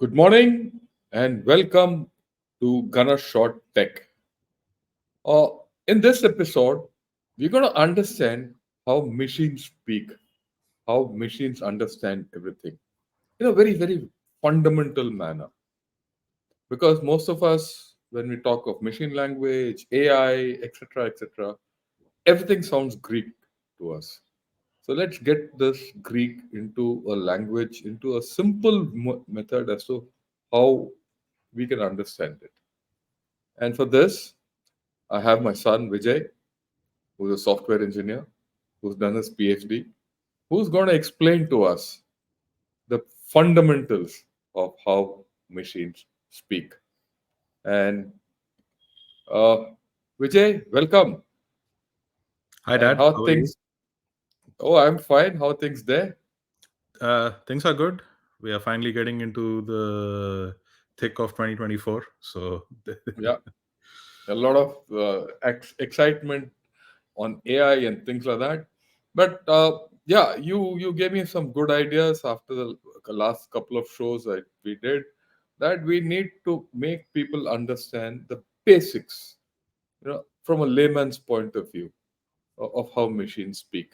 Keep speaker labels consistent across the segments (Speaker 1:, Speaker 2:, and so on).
Speaker 1: Good morning and welcome to Gunner Short Tech. Uh, in this episode, we're going to understand how machines speak, how machines understand everything in a very, very fundamental manner. Because most of us, when we talk of machine language, AI, etc., everything sounds Greek to us. So let's get this Greek into a language, into a simple method as to how we can understand it. And for this, I have my son Vijay, who's a software engineer, who's done his PhD, who's going to explain to us the fundamentals of how machines speak. And uh, Vijay, welcome.
Speaker 2: Hi,
Speaker 1: And
Speaker 2: Dad.
Speaker 1: how
Speaker 2: How are you?
Speaker 1: things? Oh, I'm fine. How things there?
Speaker 2: Things are good. We are finally getting into the thick of 2024. So,
Speaker 1: Yeah, a lot of excitement on AI and things like that. But yeah, you gave me some good ideas after the last couple of shows that we did, that we need to make people understand the basics, from a layman's point of view of how machines speak.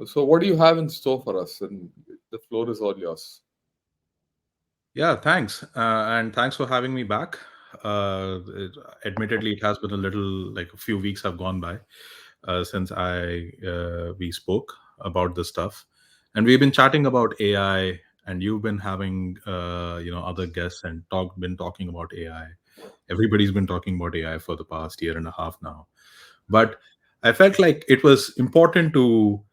Speaker 1: So, what do you have in store for us? And the floor is all yours.
Speaker 2: yeah, thanks. And thanks for having me back. Admittedly, it has been a little like a few weeks have gone by since we spoke about this stuff. And we've been chatting about AI, and you've been having other guests and been talking about AI. Everybody's been talking about AI for the past year and a half now. But I felt like it was important to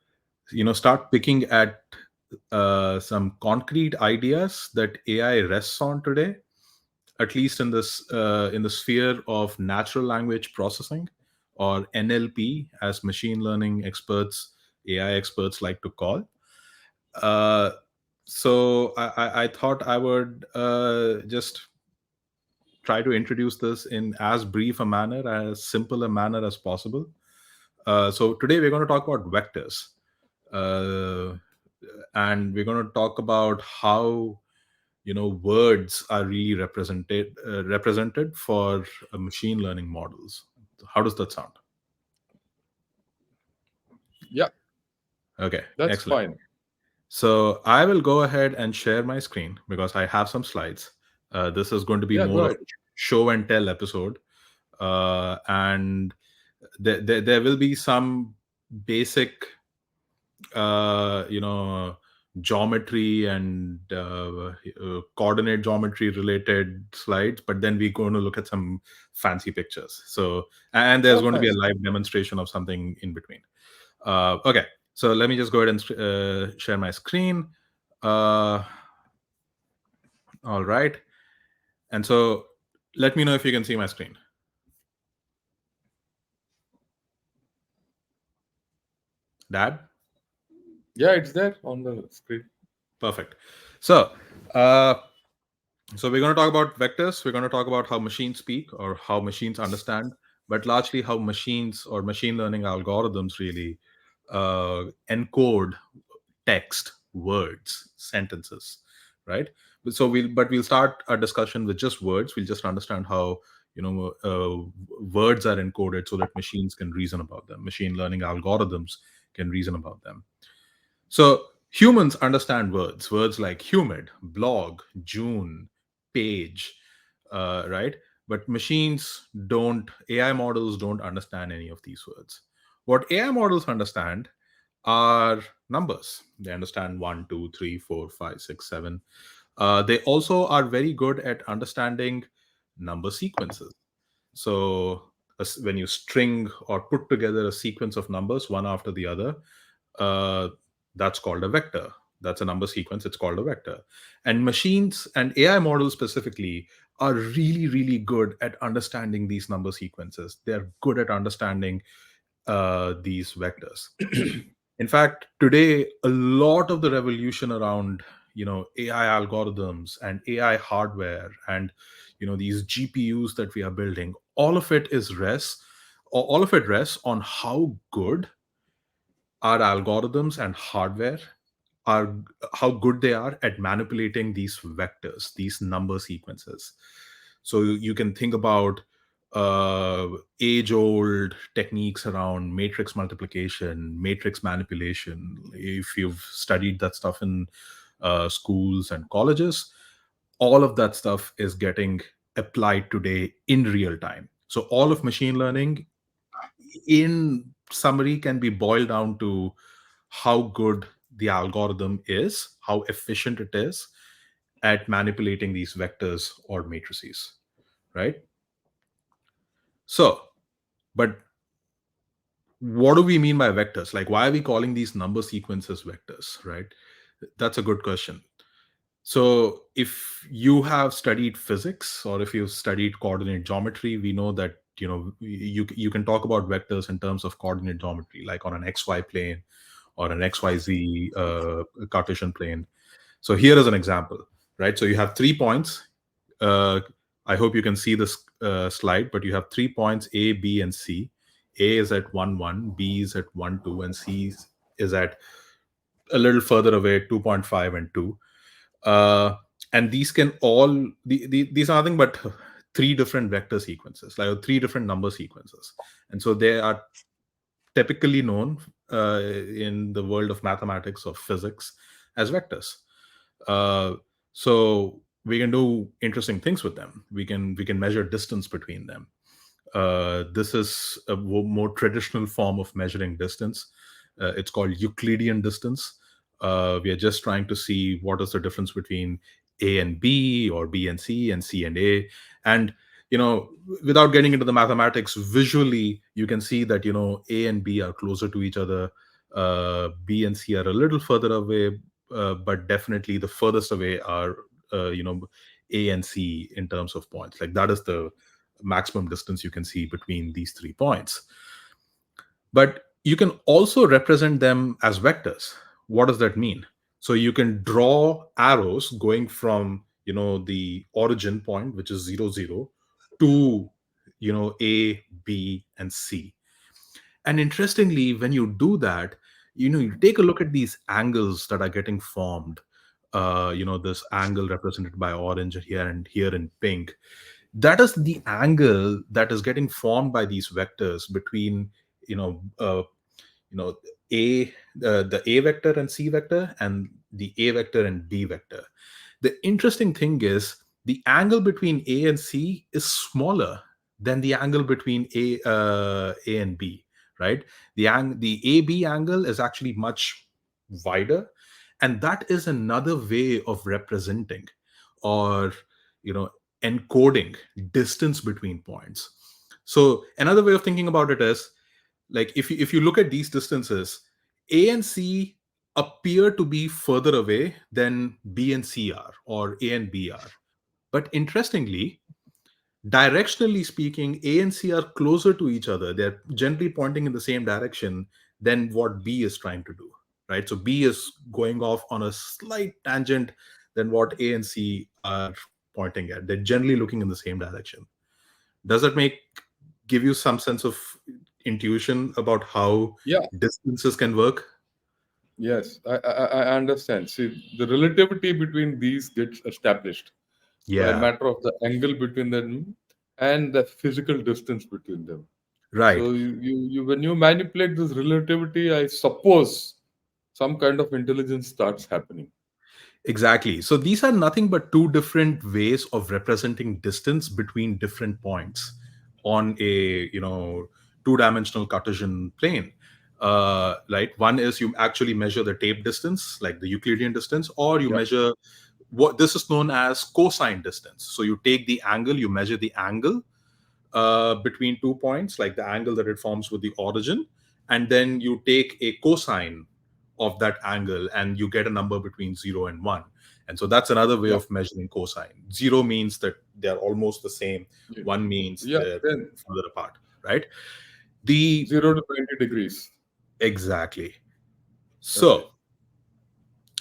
Speaker 2: start picking at some concrete ideas that AI rests on today, at least in the sphere of natural language processing, or NLP, as machine learning experts, AI experts like to call. uh, so I thought I would just try to introduce this in as brief a manner, as simple a manner as possible. So today we're going to talk about vectors, uh, and we're going to talk about how words are really represented for machine learning models. How does that sound?
Speaker 1: Yeah,
Speaker 2: Okay,
Speaker 1: that's
Speaker 2: excellent.
Speaker 1: fine.
Speaker 2: So I will go ahead and share my screen because I have some slides. This is going to be
Speaker 1: Yeah, go
Speaker 2: more of
Speaker 1: ahead.
Speaker 2: a show and tell episode, and there will be some basic geometry and coordinate geometry related slides, but then we're going to look at some fancy pictures. So, and there's
Speaker 1: Oh,
Speaker 2: going to be a
Speaker 1: fine.
Speaker 2: live demonstration of something in between. Okay, so let me just go ahead and share my screen. uh, all right, and so let me know if you can see my screen. Dad?
Speaker 1: Yeah, it's there on the screen.
Speaker 2: Perfect. So uh, So we're going to talk about vectors. We're going to talk about how machines speak or how machines understand, but largely how machines or machine learning algorithms really encode text, words, sentences, right? But we'll start our discussion with just words. We'll just understand how words are encoded so that machines can reason about them. Machine learning algorithms can reason about them. So humans understand words like humid, blog, June, page, right? But machines don't, AI models don't understand any of these words. What AI models understand are numbers. They understand one, two, three, four, five, six, seven. They also are very good at understanding number sequences. So when you string or put together a sequence of numbers one after the other, uh, that's called a vector. That's a number sequence. It's called a vector. And machines and AI models specifically are really, really good at understanding these number sequences. They're good at understanding these vectors. In fact, today a lot of the revolution around AI algorithms and AI hardware and these GPUs that we are building, all of it rests on how good our algorithms and hardware are how good they are at manipulating these vectors, these number sequences. So you can think about uh, age-old techniques around matrix multiplication, matrix manipulation. If you've studied that stuff in schools and colleges, all of that stuff is getting applied today in real time. So all of machine learning, in summary, can be boiled down to how good the algorithm is, how efficient it is at manipulating these vectors or matrices, right? So, but what do we mean by vectors? Like, why are we calling these number sequences vectors, right? That's a good question. So, if you have studied physics or if you've studied coordinate geometry, we know that you can talk about vectors in terms of coordinate geometry, like on an XY plane or an XYZ Cartesian plane. So here is an example, right? So you have 3 points. Uh, I hope you can see this slide, but you have 3 points A, B, and C. A is at 1, 1, B is at 1, 2, and C is at a little further away, 2.5 and 2. Uh, and these can all, these are nothing but three different vector sequences, like three different number sequences. And so they are typically known in the world of mathematics or physics as vectors. Uh, so we can do interesting things with them. We can measure distance between them. This is a more traditional form of measuring distance. It's called Euclidean distance. We are just trying to see what is the difference between A and B, or B and C and A. And without getting into the mathematics, visually you can see that A and B are closer to each other. B and C are a little further away, but definitely the furthest away are A and C in terms of points. Like, that is the maximum distance you can see between these 3 points. But you can also represent them as vectors. What does that mean? So you can draw arrows going from the origin point, which is 0, 0, to A, B, and C. And interestingly, when you do that, you take a look at these angles that are getting formed. This angle represented by orange here and here in pink, that is the angle that is getting formed by these vectors between you know uh, a the A vector and C vector, and the A vector and B vector. The interesting thing is the angle between A and C is smaller than the angle between A and B, right? The AB angle is actually much wider, and that is another way of representing, or you know encoding distance between points. So another way of thinking about it is, like, if you look at these distances, A and C appear to be further away than B and C are, or A and B are. But interestingly, directionally speaking, A and C are closer to each other. They're generally pointing in the same direction than what B is trying to do, right? So B is going off on a slight tangent than what A and C are pointing at. They're generally looking in the same direction. Does that give you some sense of intuition about how
Speaker 1: Yeah,
Speaker 2: distances can work?
Speaker 1: yes, I understand. See, the relativity between these gets established by a
Speaker 2: Yeah,
Speaker 1: matter of the angle between them and the physical distance between them.
Speaker 2: right.
Speaker 1: So you when you manipulate this relativity, I suppose some kind of intelligence starts happening.
Speaker 2: Exactly. So these are nothing but two different ways of representing distance between different points on a two-dimensional Cartesian plane. Right. One is you actually measure the tape distance, like the Euclidean distance, or you
Speaker 1: Yeah,
Speaker 2: measure what this is known as cosine distance. So you take the angle, you measure the angle between 2 points, like the angle that it forms with the origin, and then you take a cosine of that angle and you get a number between 0 and 1. And so that's another way
Speaker 1: yeah,
Speaker 2: of measuring cosine. 0 means that they're almost the same,
Speaker 1: yeah.
Speaker 2: 1 means
Speaker 1: Yeah,
Speaker 2: they're
Speaker 1: then
Speaker 2: further apart, right? The
Speaker 1: 0 to 90 degrees.
Speaker 2: Exactly.
Speaker 1: Okay.
Speaker 2: So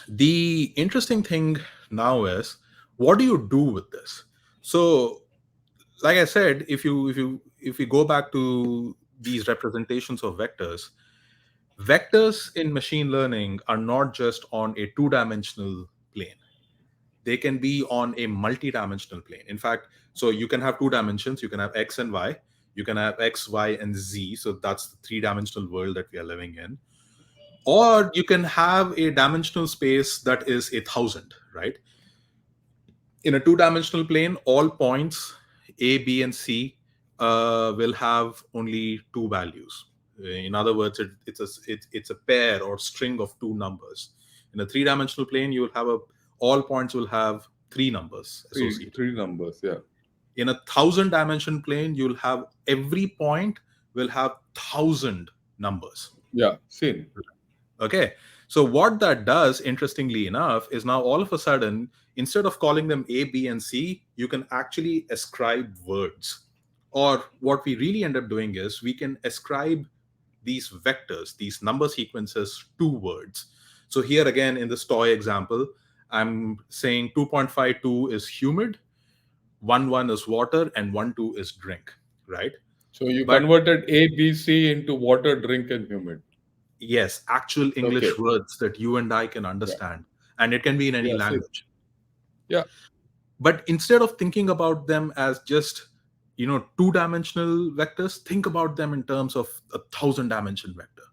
Speaker 2: the interesting thing now is, what do you do with this? So, like I said, if you go back to these representations of vectors, Vectors in machine learning are not just on a two-dimensional plane. They can be on a multi-dimensional plane. In fact, so you can have two dimensions. You can have x and y. You can have x, y, and z. So that's the three-dimensional world that we are living in. Or you can have a dimensional space that is 1,000, right? In a two-dimensional plane, all points a, b, and c will have only two values. In other words, it's a pair or string of two numbers. In a three-dimensional plane, you will have a all points will have three numbers associated.
Speaker 1: Three numbers. Yeah.
Speaker 2: In a thousand dimension plane, you'll have every point will have thousand numbers.
Speaker 1: Yeah. Same.
Speaker 2: Okay. So what that does, interestingly enough, is now all of a sudden, instead of calling them A, B, and C, you can actually ascribe words. Or what we really end up doing is we can ascribe these vectors, these number sequences to words. So here again, in this toy example, I'm saying 2.52 is humid, 1 1 is water, and 1 2 is drink, right?
Speaker 1: So you
Speaker 2: But
Speaker 1: converted A, B, C into water, drink, and humid.
Speaker 2: yes, actual
Speaker 1: Okay.
Speaker 2: English words that you and I can
Speaker 1: Yeah.
Speaker 2: understand, and it can be in any
Speaker 1: Yeah. Same.
Speaker 2: language.
Speaker 1: Yeah.
Speaker 2: But instead of thinking about them as just two-dimensional vectors, think about them in terms of a thousand-dimension vector,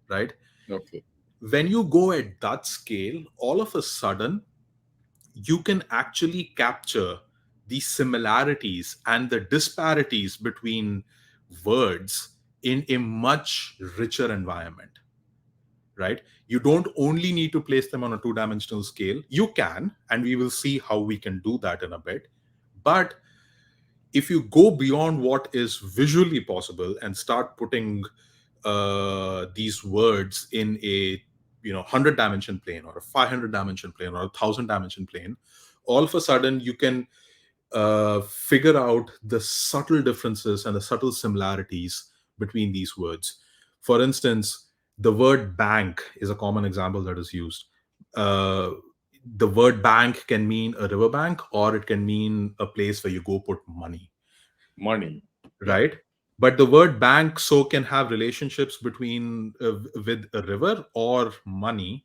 Speaker 2: right?
Speaker 1: Okay.
Speaker 2: When you go at that scale, all of a sudden you can actually capture the similarities and the disparities between words in a much richer environment, right? You don't only need to place them on a two-dimensional scale. You can, and we will see how we can do that in a bit. But if you go beyond what is visually possible and start putting these words in a 100 dimension plane or a 500 dimension plane or a 1,000 dimension plane, all of a sudden you can figure out the subtle differences and the subtle similarities between these words. For instance, the word bank is a common example that is used. Uh, the word bank can mean a riverbank, or it can mean a place where you go put money,
Speaker 1: Money. Yeah.
Speaker 2: right? But the word bank so can have relationships between with a river or money.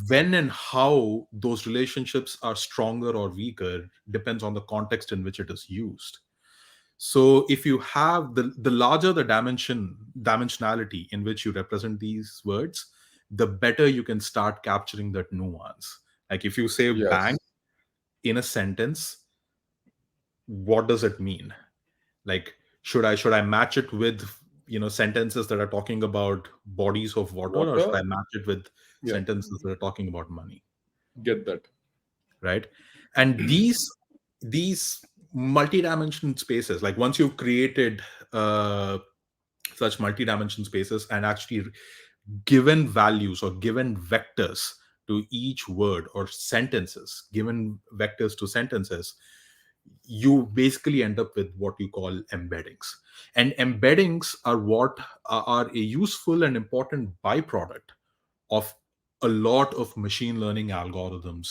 Speaker 2: When and how those relationships are stronger or weaker depends on the context in which it is used. So if you have the larger the dimensionality in which you represent these words, the better you can start capturing that nuance. Like if you say bank
Speaker 1: Yes.
Speaker 2: in a sentence, what does it mean? Like, should I match it with sentences that are talking about bodies of water, or should
Speaker 1: Water.
Speaker 2: I match it with
Speaker 1: Yeah.
Speaker 2: sentences that are talking about money,
Speaker 1: Get that.
Speaker 2: right? And these multi-dimension spaces, like once you've created uh, such multi-dimension spaces and actually given values or given vectors to each word, or sentences given vectors to sentences, you basically end up with what you call embeddings. And embeddings are what are a useful and important byproduct of a lot of machine learning algorithms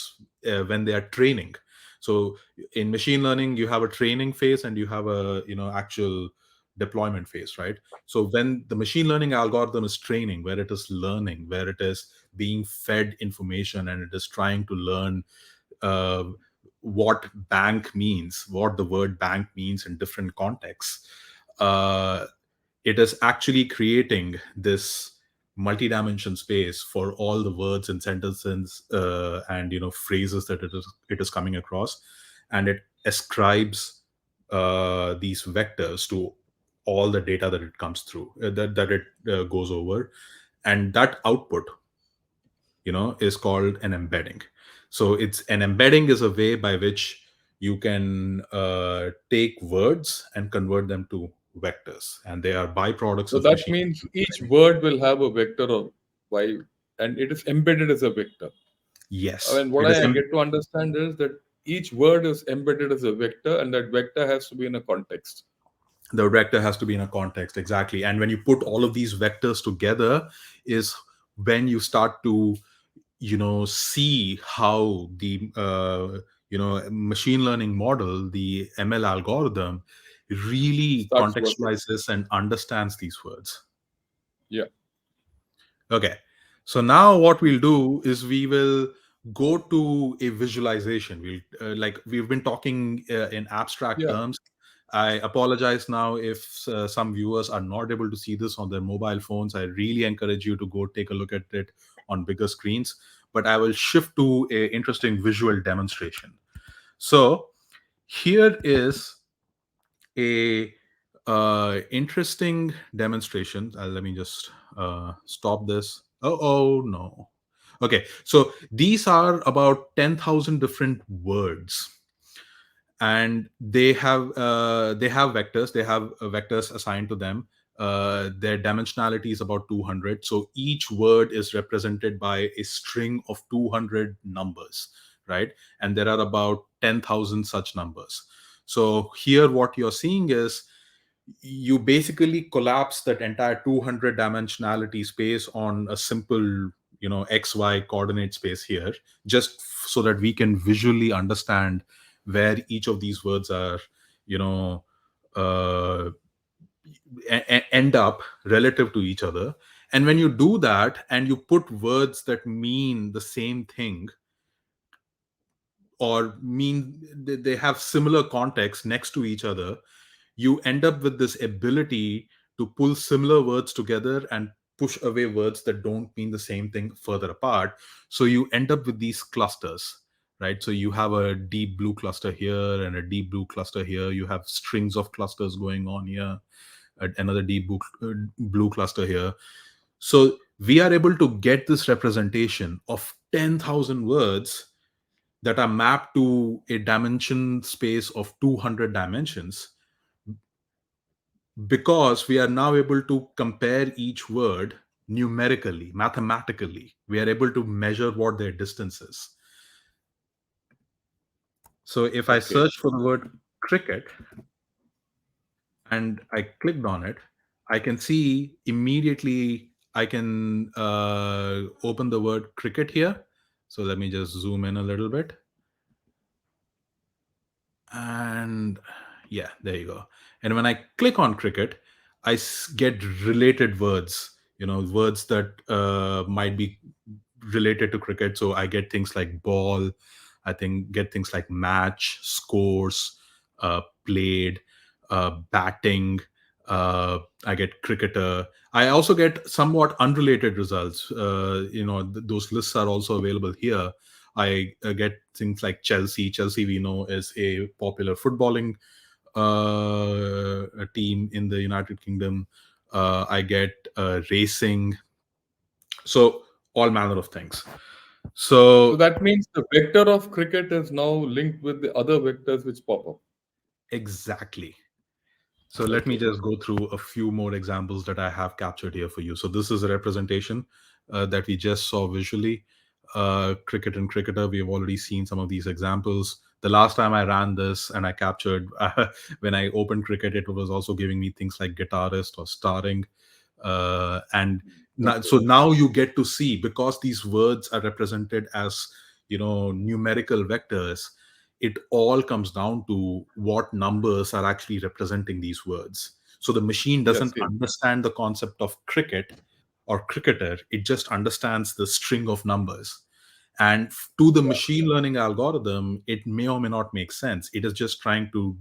Speaker 2: when they are training. So in machine learning, you have a training phase and you have a actual deployment phase, right? So when the machine learning algorithm is training, where it is learning, where it is being fed information and it is trying to learn uh, what bank means, what the word bank means in different contexts, uh, it is actually creating this multi-dimension space for all the words and sentences and phrases that it is coming across, and it ascribes these vectors to all the data that it comes through, that it goes over, and that output is called an embedding. So it's an embedding is a way by which you can take words and convert them to vectors, and they are byproducts
Speaker 1: So
Speaker 2: of
Speaker 1: that
Speaker 2: machine
Speaker 1: means each
Speaker 2: learning.
Speaker 1: word will have a vector of y, and it is embedded as a vector. I
Speaker 2: Yes,
Speaker 1: mean, what
Speaker 2: it is
Speaker 1: I get to understand is that each word is embedded as a vector, and that vector has to be in a context.
Speaker 2: the vector has to be in a context, exactly. And when you put all of these vectors together is when you start to see how the machine learning model, the ML algorithm, really
Speaker 1: Starts working.
Speaker 2: contextualizes and understands these words.
Speaker 1: Yeah.
Speaker 2: Okay. So now what we'll do is we will go to a visualization. Like we've been talking in abstract
Speaker 1: Yeah.
Speaker 2: terms. I apologize now if some viewers are not able to see this on their mobile phones. I really encourage you to go take a look at it on bigger screens. But I will shift to a interesting visual demonstration. So here is a interesting demonstration. Let me just stop this. Oh no. Okay, so these are about 10,000 different words, and they have vectors. They have vectors assigned to them. Their dimensionality is about 200. So each word is represented by a string of 200 numbers, right? And there are about 10,000 such numbers. So here, what you're seeing is you basically collapse that entire 200 dimensionality space on a simple, xy coordinate space here, just so that we can visually understand where each of these words are, you know uh, end up relative to each other. And when you do that and you put words that mean the same thing, or mean they have similar context next to each other, you end up with this ability to pull similar words together and push away words that don't mean the same thing further apart. So you end up with these clusters, right? So you have a deep blue cluster here and a deep blue cluster here. You have strings of clusters going on here, another deep blue cluster here. So we are able to get this representation of 10,000 words that are mapped to a dimension space of 200 dimensions, because we are now able to compare each word numerically, mathematically. We are able to measure what their distance is. So if I
Speaker 1: Okay.
Speaker 2: search for the word cricket and I clicked on it, I can see immediately, I can open the word cricket here. So let me just zoom in a little bit. And yeah, there you go. And when I click on cricket, get related words, words that might be related to cricket. So I get things like ball, I think get things like match, scores, played, batting, I get cricketer. I also get somewhat unrelated results. Those lists are also available here. I get things like Chelsea. Chelsea, we know, is a popular footballing a team in the United Kingdom. I get racing. So all manner of things.
Speaker 1: So
Speaker 2: So
Speaker 1: that means the vector of cricket is now linked with the other vectors which pop up.
Speaker 2: exactly. So let me
Speaker 1: Okay.
Speaker 2: just go through a few more examples that I have captured here for you. So this is a representation that we just saw visually. Cricket and cricketer, we have already seen some of these examples. The last time I ran this and I captured, when I opened cricket, it was also giving me things like guitarist or starring. And
Speaker 1: Okay.
Speaker 2: so now you get to see, because these words are represented as, numerical vectors, it all comes down to what numbers are actually representing these words. So the machine
Speaker 1: Yes.
Speaker 2: doesn't
Speaker 1: Yes.
Speaker 2: understand the concept of cricket or cricketer, it just understands the string of numbers. And to the
Speaker 1: Yeah.
Speaker 2: machine learning algorithm, it may or may not make sense. It is just trying to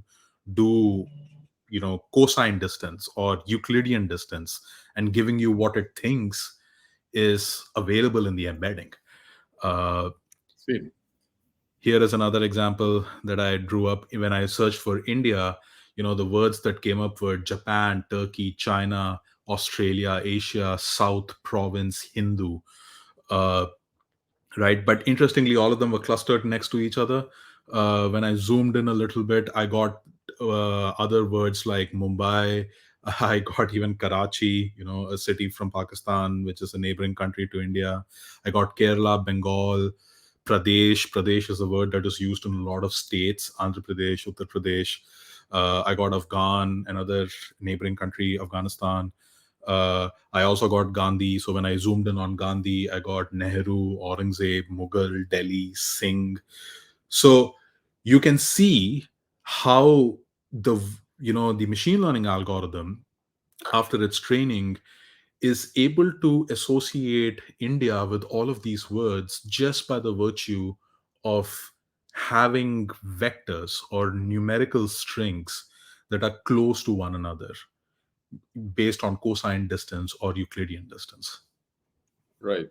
Speaker 2: do, cosine distance or Euclidean distance, and giving you what it thinks is available in the embedding. Uh,
Speaker 1: Same.
Speaker 2: Here is another example that I drew up when I searched for India. The words that came up were Japan, Turkey, China, Australia, Asia, South, province, Hindu. Uh, right, but interestingly, all of them were clustered next to each other. When I zoomed in a little bit, I got other words like Mumbai. I got even Karachi, a city from Pakistan, which is a neighboring country to India. I got Kerala, Bengal, Pradesh. Pradesh is a word that is used in a lot of states: Andhra Pradesh, Uttar Pradesh. I got Afghan, another neighboring country, Afghanistan. I also got Gandhi. So when I zoomed in on Gandhi, I got Nehru, Aurangzeb, Mughal, Delhi, Singh. So you can see how the the machine learning algorithm, after its training, is able to associate India with all of these words just by the virtue of having vectors or numerical strings that are close to one another based on cosine distance or Euclidean distance.
Speaker 1: Right.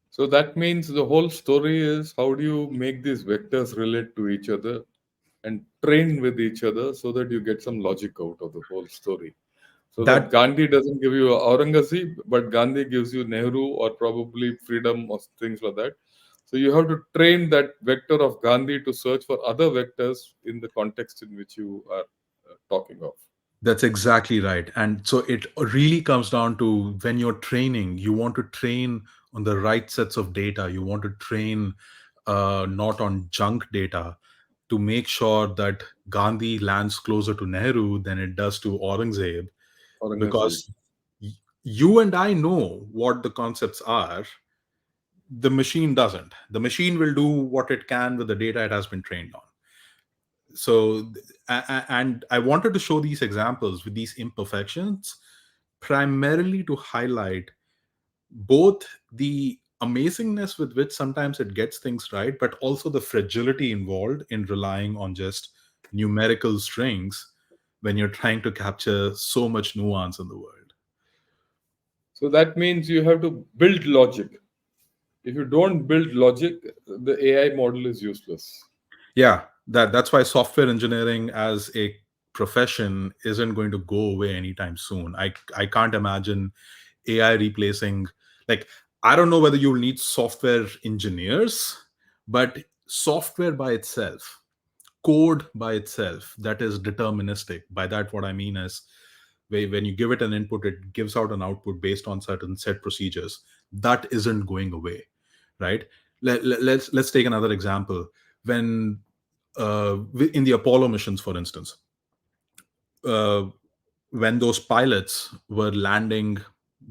Speaker 1: So that means the whole story is how do you make these vectors relate to each other and train with each other so that you get some logic out of the whole story. So that
Speaker 2: That
Speaker 1: Gandhi doesn't give you Aurangzeb, but Gandhi gives you Nehru or probably freedom or things like that. So you have to train that vector of Gandhi to search for other vectors in the context in which you are talking of.
Speaker 2: That's exactly right. And so it really comes down to when you're training, you want to train on the right sets of data. You want to train not on junk data to make sure that Gandhi lands closer to Nehru than it does to Aurangzeb.
Speaker 1: Aurangzeb.
Speaker 2: Because you and I know what the concepts are, the machine doesn't. The machine will do what it can with the data it has been trained on. So and I wanted to show these examples with these imperfections primarily to highlight both the amazingness with which sometimes it gets things right, but also the fragility involved in relying on just numerical strings when you're trying to capture so much nuance in the world.
Speaker 1: So that means you have to build logic. If you don't build logic, the AI model is useless.
Speaker 2: Yeah, that's why software engineering as a profession isn't going to go away anytime soon. I can't imagine AI replacing, like, I don't know whether you'll need software engineers, but software by itself, code by itself that is deterministic. By that, what I mean is when you give it an input, it gives out an output based on certain set procedures. That isn't going away, right? Let's take another example. When in the Apollo missions, for instance, uh, when those pilots were landing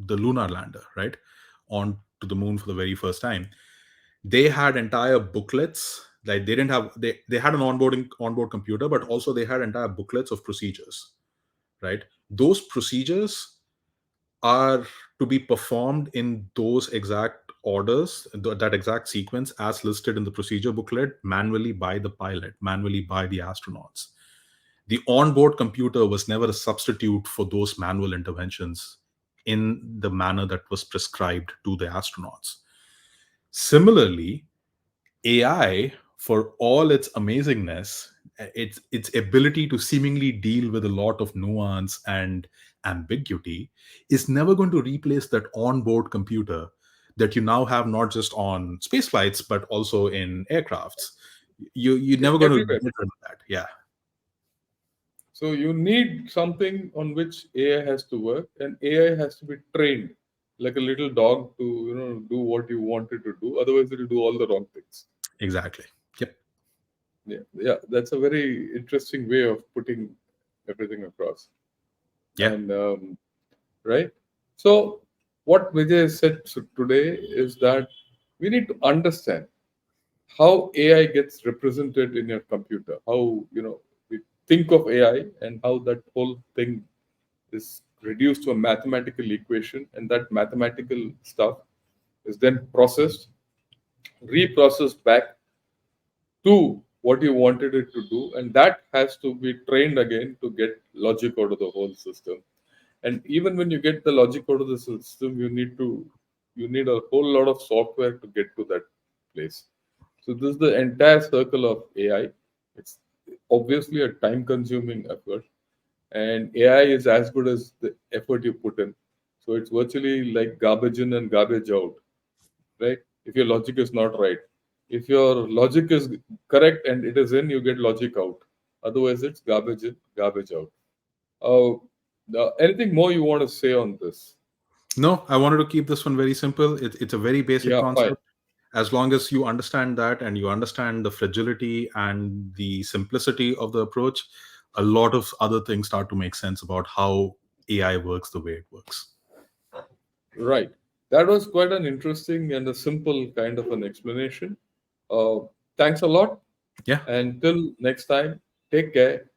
Speaker 2: the lunar lander, right, on to the moon for the very first time, they had entire booklets. Like they didn't have they had an onboard computer, but also they had entire booklets of procedures, right? Those procedures are to be performed in those exact orders, that exact sequence as listed in the procedure booklet, manually by the pilot, manually by the astronauts. The onboard computer was never a substitute for those manual interventions in the manner that was prescribed to the astronauts. Similarly, AI, for all its amazingness, its ability to seemingly deal with a lot of nuance and ambiguity, is never going to replace that onboard computer that you now have not just on space flights but also in aircrafts. You're never going to
Speaker 1: Everywhere.
Speaker 2: get rid of that. Yeah,
Speaker 1: So you need something on which AI has to work, and AI has to be trained like a little dog to do what you want it to do. Otherwise, it'll do all the wrong things.
Speaker 2: exactly. Yep.
Speaker 1: Yeah, yeah, that's a very interesting way of putting everything across.
Speaker 2: Yeah.
Speaker 1: And right, so what Vijay said today is that we need to understand how AI gets represented in your computer. How we think of AI and how that whole thing is reduced to a mathematical equation, and that mathematical stuff is then processed, reprocessed back to what you wanted it to do, and that has to be trained again to get logic out of the whole system. And even when you get the logic out of the system, you need a whole lot of software to get to that place. So this is the entire circle of AI. It's obviously a time consuming effort, and AI is as good as the effort you put in. So it's virtually like garbage in and garbage out, right? If your logic is not right, if your logic is correct and it is in, you get logic out. Otherwise, it's garbage in, garbage out. Uh, Anything more you want to say on this?
Speaker 2: No, I wanted to keep this one very simple. It's a very basic
Speaker 1: Yeah, fine.
Speaker 2: concept. As long as you understand that and you understand the fragility and the simplicity of the approach, a lot of other things start to make sense about how AI works the way it works.
Speaker 1: Right. That was quite an interesting and a simple kind of an explanation. Uh, Thanks a lot.
Speaker 2: Yeah.
Speaker 1: And till next time, take care